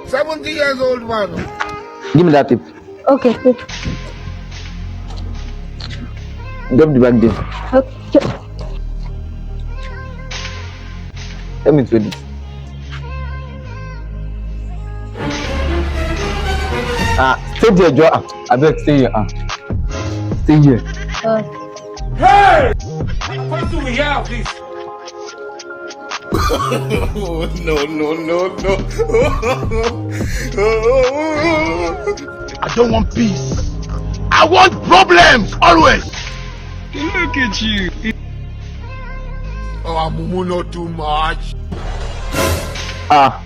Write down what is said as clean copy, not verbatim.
70 years old man. Give me that tip. Okay. Drop the bag there. Okay. Let me throw this. Stay there, Joe. I beg, stay here. Stay here. Hey! What do we have this? No. I don't want peace. I want problems always. Look at you. Oh, Mumu, not too much. Oh.